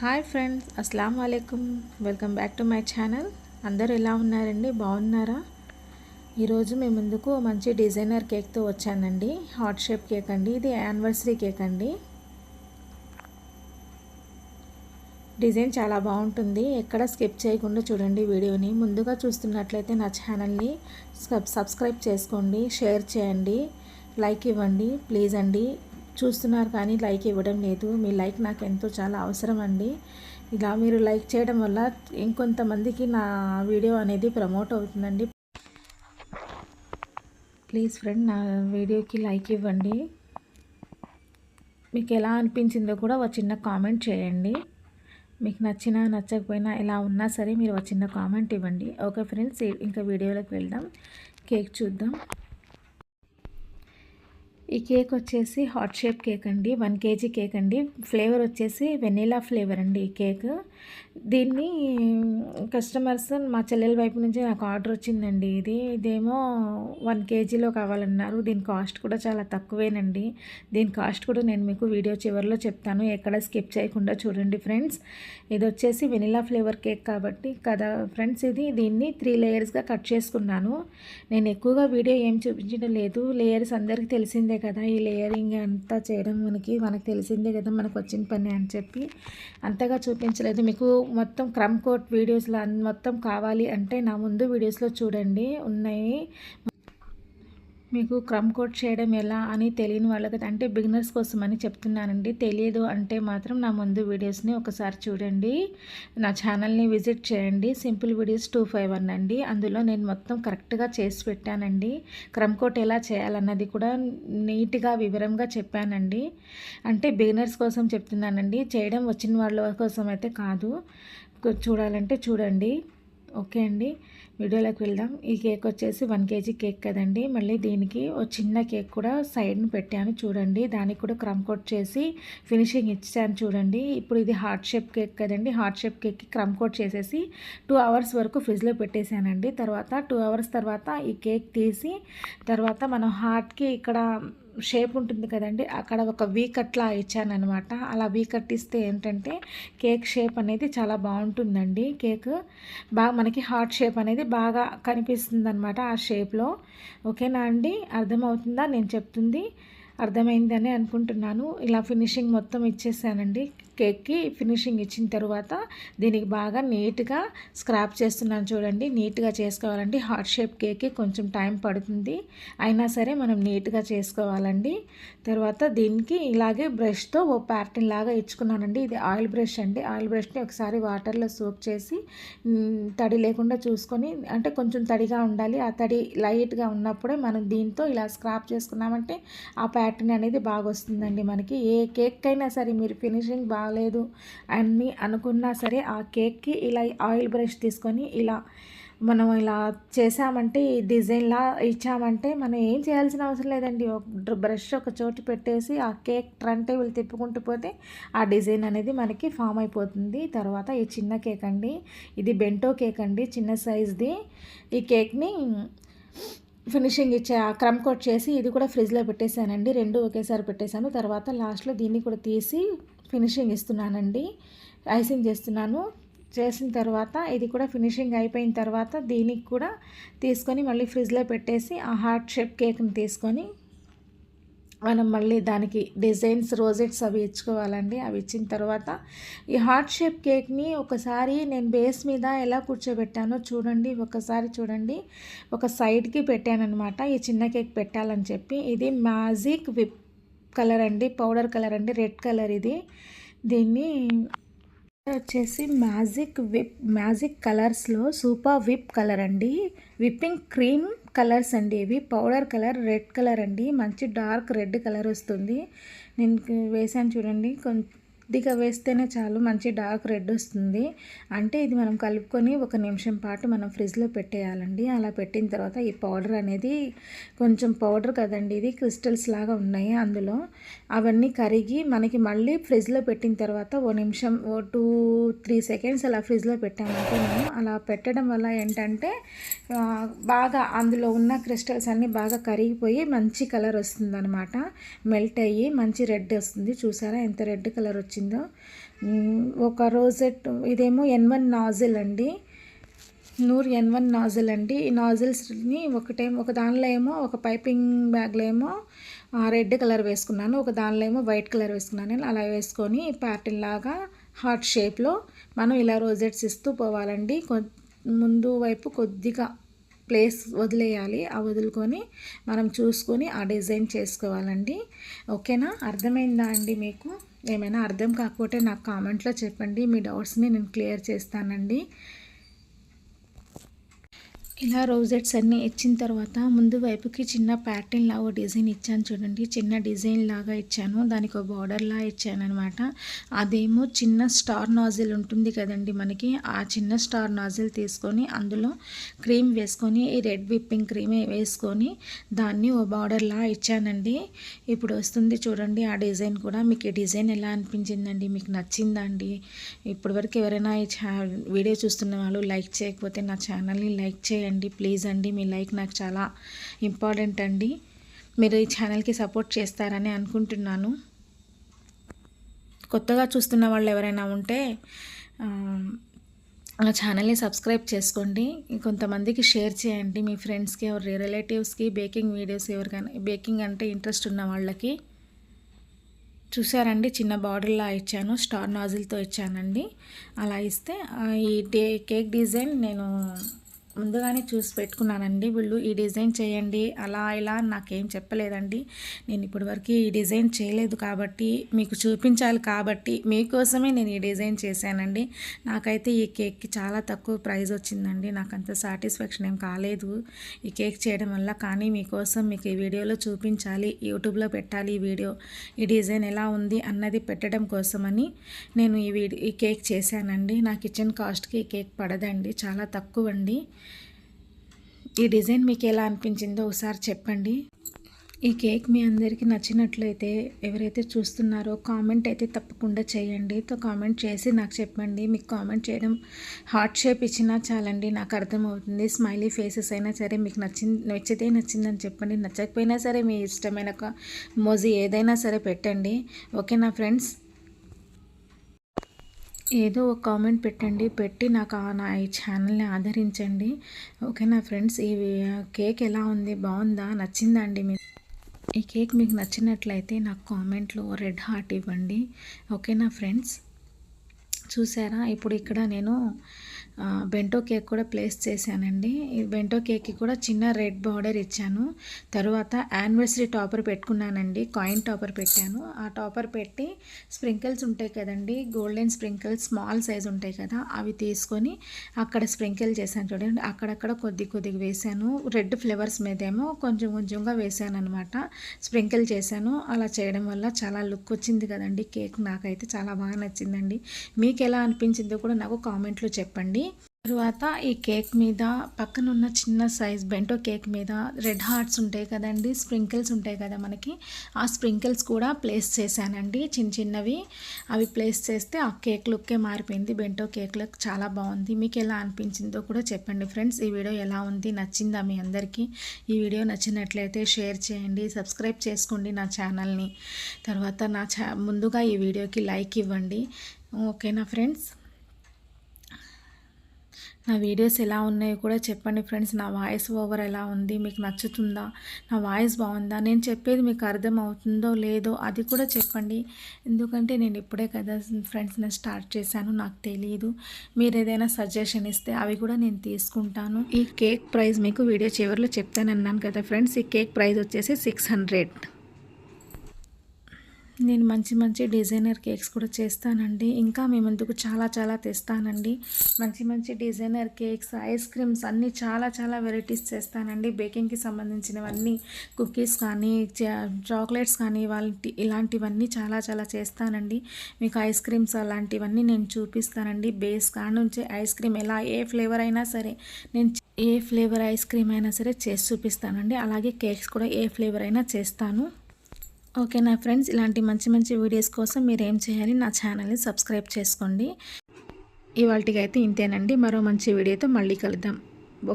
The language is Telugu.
హాయ్ ఫ్రెండ్స్, అస్సలం వాలేకుమ్. Welcome back to my channel. అందరూ ఎలా ఉన్నారండి? బాగున్నారా? ఈరోజు మీ ముందుకు మంచి డిజైనర్ కేక్తో వచ్చానండి. హార్ట్ షేప్ కేక్ అండి. ఇది యానివర్సరీ కేక్ అండి. డిజైన్ చాలా బాగుంటుంది. ఎక్కడ స్కిప్ చేయకుండా చూడండి వీడియోని. ముందుగా చూస్తున్నట్లయితే నా ఛానల్ని సబ్స్క్రైబ్ చేసుకోండి, షేర్ చేయండి, లైక్ ఇవ్వండి ప్లీజ్ అండి. చూస్తున్నారు కానీ లైక్ ఇవ్వడం లేదు. మీ లైక్ నాకు ఎంతో చాలా అవసరం అండి. ఇలా మీరు లైక్ చేయడం వల్ల ఇంకొంతమందికి నా వీడియో అనేది ప్రమోట్ అవుతుందండి. ప్లీజ్ ఫ్రెండ్, నా వీడియోకి లైక్ ఇవ్వండి. మీకు ఎలా అనిపించిందో కూడా ఒక చిన్న కామెంట్ చేయండి. మీకు నచ్చినా నచ్చకపోయినా ఎలా ఉన్నా సరే మీరు ఒక చిన్న కామెంట్ ఇవ్వండి. ఓకే ఫ్రెండ్స్, ఇంకా వీడియోలోకి వెళ్దాం. కేక్ చూద్దాం. ఈ కేక్ వచ్చేసి హార్ట్ షేప్ కేక్ అండి. 1 kg కేక్ అండి. ఫ్లేవర్ వచ్చేసి వెనీలా ఫ్లేవర్ అండి ఈ కేక్. దీన్ని కస్టమర్స్ మా చెల్లెల వైపు నుంచి నాకు ఆర్డర్ వచ్చిందండి. ఇదేమో 1 kgలో కావాలన్నారు. దీని కాస్ట్ కూడా చాలా తక్కువేనండి. దీని కాస్ట్ కూడా నేను మీకు వీడియో చివరిలో చెప్తాను. ఎక్కడ స్కిప్ చేయకుండా చూడండి ఫ్రెండ్స్. ఇది వచ్చేసి వెనీలా ఫ్లేవర్ కేక్ కాబట్టి కదా ఫ్రెండ్స్. దీన్ని 3 లేయర్స్గా కట్ చేసుకున్నాను. నేను ఎక్కువగా వీడియో ఏం చూపించడం లేదు. లేయర్స్ అందరికీ తెలిసిందే కదా. ఈ లేయరింగ్ అంతా చేయడం మనకు తెలిసిందే కదా, మనకు వచ్చిన పని అని చెప్పి అంతగా చూపించలేదు. మీకు మొత్తం క్రమ్ కోట్ వీడియోస్లో మొత్తం కావాలి అంటే నా ముందు వీడియోస్లో చూడండి, ఉన్నాయి. మీకు క్రమ్ కోట్ చేయడం ఎలా అని తెలియని వాళ్ళకి అంటే బిగినర్స్ కోసం అని చెప్తున్నానండి. తెలియదు అంటే మాత్రం నా ముందు వీడియోస్ని ఒకసారి చూడండి. నా ఛానల్ని విజిట్ చేయండి. సింపుల్ వీడియోస్ 251 అండి. అందులో నేను మొత్తం కరెక్ట్గా చేసి పెట్టానండి. క్రమ్ కోట్ ఎలా చేయాలన్నది కూడా నీట్గా వివరంగా చెప్పానండి. అంటే బిగినర్స్ కోసం చెప్తున్నానండి, చేయడం వచ్చిన వాళ్ళ కోసం అయితే కాదు. చూడాలంటే చూడండి. ఓకే అండి, వీడియోలోకి వెళ్దాం. ఈ కేక్ వచ్చేసి 1 kg కేక్ కదండి. మళ్ళీ దీనికి ఒక చిన్న కేక్ కూడా సైడ్ని పెట్టాను చూడండి. దానికి కూడా క్రమ్ కోట్ చేసి ఫినిషింగ్ ఇచ్చాను చూడండి. ఇప్పుడు ఇది హార్ట్ షేప్ కేక్ కదండి. హార్ట్ షేప్ కేక్కి క్రమ్ కోట్ చేసేసి 2 hours వరకు ఫ్రిడ్జ్లో పెట్టేశానండి. తర్వాత 2 hours తర్వాత ఈ కేక్ తీసి తర్వాత మనం హార్ట్కి ఇక్కడ షేప్ ఉంటుంది కదండి, అక్కడ ఒక వీ కట్లా ఇచ్చానమాట. అలా వీ కట్ ఇస్తే ఏంటంటే కేక్ షేప్ అనేది చాలా బాగుంటుందండి. కేక్ బాగా మనకి హార్ట్ షేప్ అనేది బాగా కనిపిస్తుంది అనమాట ఆ షేప్లో. ఓకేనా అండి? అర్థమవుతుందా నేను చెప్తుంది? అర్థమైందని అనుకుంటున్నాను. ఇలా ఫినిషింగ్ మొత్తం ఇచ్చేసానండి. కేక్కి ఫినిషింగ్ ఇచ్చిన తర్వాత దీనికి బాగా నీట్గా స్క్రాప్ చేస్తున్నాను చూడండి. నీట్గా చేసుకోవాలండి. హార్ట్ షేప్ కేక్కి కొంచెం టైం పడుతుంది, అయినా సరే మనం నీట్గా చేసుకోవాలండి. తర్వాత దీనికి ఇలాగే బ్రష్తో ఓ ప్యాటర్న్ లాగా ఇచ్చుకున్నానండి. ఇది ఆయిల్ బ్రష్ అండి. ఆయిల్ బ్రష్ని ఒకసారి వాటర్లో సోక్ చేసి తడి లేకుండా చూసుకొని, అంటే కొంచెం తడిగా ఉండాలి. ఆ తడి లైట్గా ఉన్నప్పుడే మనం దీంతో ఇలా స్క్రాప్ చేసుకున్నామంటే ఆ ప్యాటర్న్ అనేది బాగా వస్తుందండి మనకి. ఏ కేక్ అయినా సరే మీరు ఫినిషింగ్ బాగలేదు అని అనుకున్నా సరే ఆ కేక్కి ఇలా ఆయిల్ బ్రష్ తీసుకొని ఇలా మనం ఇలా చేసామంటే, ఈ డిజైన్లా ఇచ్చామంటే మనం ఏం చేయాల్సిన అవసరం లేదండి. ఒక బ్రష్ ఒక చోటు పెట్టేసి ఆ కేక్ టర్న్ టేబుల్ తిప్పుకుంటూ పోతే ఆ డిజైన్ అనేది మనకి ఫామ్ అయిపోతుంది. తర్వాత ఈ చిన్న కేక్ అండి. ఇది బెంటో కేక్ అండి, చిన్న సైజ్ది. ఈ కేక్ని ఫినిషింగ్ ఇచ్చే క్రమ్ కోట్ చేసి ఇది కూడా ఫ్రిడ్జ్లో పెట్టేశానండి. 2 ఒకేసారి పెట్టేశాను. తర్వాత లాస్ట్లో దీన్ని కూడా తీసి ఫినిషింగ్ ఇస్తున్నానండి. ఐసింగ్ చేస్తున్నాను. చేసిన తర్వాత ఇది కూడా ఫినిషింగ్ అయిపోయిన తర్వాత దీనికి కూడా తీసుకొని మళ్ళీ ఫ్రిడ్జ్లో పెట్టేసి ఆ హార్ట్ షేప్ కేక్ని తీసుకొని మనం మళ్ళీ దానికి డిజైన్స్ రోజెట్స్ అవి ఇచ్చుకోవాలండి. అవి ఇచ్చిన తర్వాత ఈ హార్ట్ షేప్ కేక్ని ఒకసారి నేను బేస్ మీద ఎలా కూర్చోబెట్టానో చూడండి. ఒకసారి చూడండి. ఒక సైడ్కి పెట్టానన్నమాట ఈ చిన్న కేక్ పెట్టాలని చెప్పి. ఇది మ్యాజిక్ విప్ కలర్ అండి, పౌడర్ కలర్ అండి, రెడ్ కలర్. ఇది దీన్ని వచ్చేసి మ్యాజిక్ కలర్స్లో సూపర్ విప్ కలర్ అండి. విప్పింగ్ క్రీమ్ కలర్స్ అండి ఇవి. పౌడర్ కలర్ రెడ్ కలర్ అండి. మంచి డార్క్ రెడ్ కలర్ వస్తుంది. నేను వేసాను చూడండి. కొద్దిగా వేస్తేనే చాలు మంచి డార్క్ రెడ్ వస్తుంది. అంటే ఇది మనం కలుపుకొని 1 నిమిషం పాటు మనం ఫ్రిడ్జ్లో పెట్టేయాలండి. అలా పెట్టిన తర్వాత ఈ పౌడర్ అనేది కొంచెం పౌడర్ కదండి, ఇది క్రిస్టల్స్ లాగా ఉన్నాయి అందులో. అవన్నీ కరిగి మనకి మళ్ళీ ఫ్రిడ్జ్లో పెట్టిన తర్వాత 1 నిమిషం 2-3 seconds అలా ఫ్రిడ్జ్లో పెట్టామంటే నేను అలా పెట్టడం వల్ల ఏంటంటే బాగా అందులో ఉన్న క్రిస్టల్స్ అన్నీ బాగా కరిగిపోయి మంచి కలర్ వస్తుంది అనమాట. మెల్ట్ అయ్యి మంచి రెడ్ వస్తుంది. చూసారా ఎంత రెడ్ కలర్ వచ్చిందో. ఒక రోజెట్ ఇదేమో N1 నాజిల్ అండి, నూర్ N1 నాజిల్ అండి. ఈ నాజిల్స్ని ఒక దానిలో ఏమో ఒక పైపింగ్ బ్యాగ్లో ఏమో రెడ్ కలర్ వేసుకున్నాను, ఒక దానిలో ఏమో వైట్ కలర్ వేసుకున్నాను. అలా వేసుకొని ప్యాటర్న్ లాగా హార్ట్ షేప్లో మనం ఇలా రోజెట్స్ ఇస్తూ పోవాలండి. ముందు వైపు కొద్దిగా ప్లేస్ వదిలేయాలి, ఆ వదులుకొని మనం చూసుకొని ఆ డిజైన్ చేసుకోవాలండి. ఓకేనా, అర్థమైందా అండి మీకు? ఏమైనా అర్థం కాకపోతే నాకు కామెంట్లో చెప్పండి, మీ డౌట్స్ని నేను క్లియర్ చేస్తానండి. ఇలా రోజెట్స్ అన్నీ ఇచ్చిన తర్వాత ముందు వైపుకి చిన్న ప్యాటర్న్ లాగా డిజైన్ ఇచ్చాను చూడండి, చిన్న డిజైన్ లాగా ఇచ్చాను, దానికి ఒక బార్డర్లా ఇచ్చాను అనమాట. అదేమో చిన్న స్టార్ నాజిల్ ఉంటుంది కదండి మనకి, ఆ చిన్న స్టార్ నాజిల్ తీసుకొని అందులో క్రీమ్ వేసుకొని ఈ రెడ్ విప్పింగ్ క్రీమ్ వేసుకొని దాన్ని ఓ బార్డర్లా ఇచ్చానండి. ఇప్పుడు వస్తుంది చూడండి ఆ డిజైన్ కూడా. మీకు ఈ డిజైన్ ఎలా అనిపించిందండి, మీకు నచ్చిందా అండి? ఇప్పటివరకు ఎవరైనా ఈ వీడియో చూస్తున్న వాళ్ళు లైక్ చేయకపోతే నా ఛానల్ని లైక్ చేయండి ప్లీజ్ అండి. మీ లైక్ నాకు చాలా ఇంపార్టెంట్ అండి. మీరు ఈ ఛానల్కి సపోర్ట్ చేస్తారని అనుకుంటున్నాను. కొత్తగా చూస్తున్న వాళ్ళు ఎవరైనా ఉంటే ఆ ఛానల్ని సబ్స్క్రైబ్ చేసుకోండి, కొంతమందికి షేర్ చేయండి, మీ ఫ్రెండ్స్కి ఎవరి రిలేటివ్స్కి బేకింగ్ వీడియోస్ ఎవరికైనా బేకింగ్ అంటే ఇంట్రెస్ట్ ఉన్న వాళ్ళకి. చూసారండి, చిన్న బార్డర్లా ఇచ్చాను, స్టార్ నాజిల్తో ఇచ్చానండి. అలా ఇస్తే ఈ కేక్ డిజైన్ నేను ముందుగానే చూసి పెట్టుకున్నానండి. వీళ్ళు ఈ డిజైన్ చేయండి అలా ఇలా నాకేం చెప్పలేదండి. నేను ఇప్పటివరకు ఈ డిజైన్ చేయలేదు కాబట్టి, మీకు చూపించాలి కాబట్టి మీకోసమే నేను ఈ డిజైన్ చేశానండి. నాకైతే ఈ కేక్కి చాలా తక్కువ ప్రైస్ వచ్చిందండి, నాకు అంత సాటిస్ఫాక్షన్ ఏం కాలేదు ఈ కేక్ చేయడం వల్ల. కానీ మీకోసం మీకు ఈ వీడియోలో చూపించాలి, యూట్యూబ్లో పెట్టాలి ఈ వీడియో, ఈ డిజైన్ ఎలా ఉంది అన్నది పెట్టడం కోసమని నేను ఈ కేక్ చేశానండి. నా కిచెన్ కాస్ట్కి ఈ కేక్ పడదండి, చాలా తక్కువ అండి. ఈ డిజైన్ మీకు ఎలా అనిపించిందో ఒకసారి చెప్పండి. ఈ కేక్ మీ అందరికీ నచ్చినట్లయితే ఎవరైతే చూస్తున్నారో కామెంట్ అయితే తప్పకుండా చేయండి. కామెంట్ చేసి నాకు చెప్పండి. మీకు కామెంట్ చేయడం హార్ట్ షేప్ ఇచ్చినా చాలండి, నాకు అర్థమవుతుంది. స్మైలీ ఫేసెస్ అయినా సరే మీకు నచ్చితే నచ్చిందని చెప్పండి, నచ్చకపోయినా సరే మీ ఇష్టమైన మోజీ ఏదైనా సరే పెట్టండి. ఓకేనా ఫ్రెండ్స్, ఏదో ఒక కామెంట్ పెట్టండి, పెట్టి నాకు నా ఈ ఛానల్ని ఆదరించండి. ఓకేనా ఫ్రెండ్స్, ఈ కేక్ ఎలా ఉంది, బాగుందా, నచ్చిందా అండి మీకు? ఈ కేక్ మీకు నచ్చినట్లయితే నాకు కామెంట్లో రెడ్ హార్ట్ ఇవ్వండి. ఓకేనా ఫ్రెండ్స్, చూసారా ఇప్పుడు ఇక్కడ నేను బెంటో కేక్ కూడా ప్లేస్ చేశానండి. ఈ బెంటో కేక్కి కూడా చిన్న రెడ్ బార్డర్ ఇచ్చాను. తర్వాత యానివర్సరీ టాపర్ పెట్టుకున్నానండి, కాయిన్ టాపర్ పెట్టాను. ఆ టాపర్ పెట్టి స్ప్రింకిల్స్ ఉంటాయి కదండి, గోల్డెన్ స్ప్రింకిల్స్ స్మాల్ సైజ్ ఉంటాయి కదా, అవి తీసుకొని అక్కడ స్ప్రింకిల్ చేశాను చూడండి. అక్కడక్కడ కొద్దిగా వేసాను. రెడ్ ఫ్లేవర్స్ మీదేమో కొంచెం కొంచెంగా వేసాను అనమాట, స్ప్రింకిల్ చేశాను. అలా చేయడం వల్ల చాలా లుక్ వచ్చింది కదండి కేక్, నాకైతే చాలా బాగా నచ్చిందండి. మీకు ఎలా అనిపించిందో కూడా నాకు కామెంట్లో చెప్పండి. తరువాత ఈ కేక్ మీద పక్కన ఉన్న చిన్న సైజ్ బెంటో కేక్ మీద రెడ్ హార్ట్స్ ఉంటాయి కదండి, స్ప్రింకిల్స్ ఉంటాయి కదా మనకి, ఆ స్ప్రింకిల్స్ కూడా ప్లేస్ చేశానండి చిన్నవి. అవి ప్లేస్ చేస్తే ఆ కేక్ లుక్కే మారిపోయింది, బెంటో కేక్ లుక్ చాలా బాగుంది. మీకు ఎలా అనిపించిందో కూడా చెప్పండి ఫ్రెండ్స్. ఈ వీడియో ఎలా ఉంది, నచ్చిందా మీ అందరికీ? ఈ వీడియో నచ్చినట్లయితే షేర్ చేయండి, సబ్స్క్రైబ్ చేసుకోండి నా ఛానల్ని. తర్వాత ముందుగా ఈ వీడియోకి లైక్ ఇవ్వండి. ఓకేనా ఫ్రెండ్స్, నా వీడియోస్ ఎలా ఉన్నాయో కూడా చెప్పండి ఫ్రెండ్స్. నా వాయిస్ ఓవర్ ఎలా ఉంది, మీకు నచ్చుతుందా, నా వాయిస్ బాగుందా, నేను చెప్పేది మీకు అర్థం అవుతుందో లేదో అది కూడా చెప్పండి. ఎందుకంటే నేను ఇప్పుడే కదా ఫ్రెండ్స్ నేను స్టార్ట్ చేశాను, నాకు తెలియదు. మీరు ఏదైనా సజెషన్ ఇస్తే అవి కూడా నేను తీసుకుంటాను. ఈ కేక్ ప్రైస్ మీకు వీడియో చివరిలో చెప్తానన్నాను కదా ఫ్రెండ్స్. ఈ కేక్ ప్రైస్ వచ్చేసి 600. నేను మంచి డిజైనర్ కేక్స్ కూడా చేస్తానండి. ఇంకా మీ ముందుకు చాలా తెస్తానండి. మంచి డిజైనర్ కేక్స్, ఐస్ క్రీమ్స్ అన్నీ చాలా వెరైటీస్ చేస్తానండి. బేకింగ్కి సంబంధించినవన్నీ, కుకీస్ కానీ చాక్లెట్స్ కానీ ఇలాంటివన్నీ చాలా చేస్తానండి. మీకు ఐస్ క్రీమ్స్ అలాంటివన్నీ నేను చూపిస్తానండి. బేస్ కాడ నుంచి ఐస్ క్రీమ్ ఎలా ఏ ఫ్లేవర్ అయినా సరే, నేను ఏ ఫ్లేవర్ ఐస్ క్రీమ్ అయినా సరే చేసి చూపిస్తానండి. అలాగే కేక్స్ కూడా ఏ ఫ్లేవర్ అయినా చేస్తాను. ఓకేనా ఫ్రెండ్స్, ఇలాంటి మంచి వీడియోస్ కోసం మీరు ఏం చేయాలి, నా ఛానల్ని సబ్స్క్రైబ్ చేసుకోండి. ఇవాళకైతే ఇంతేనండి, మరో మంచి వీడియోతో మళ్ళీ కలుద్దాం.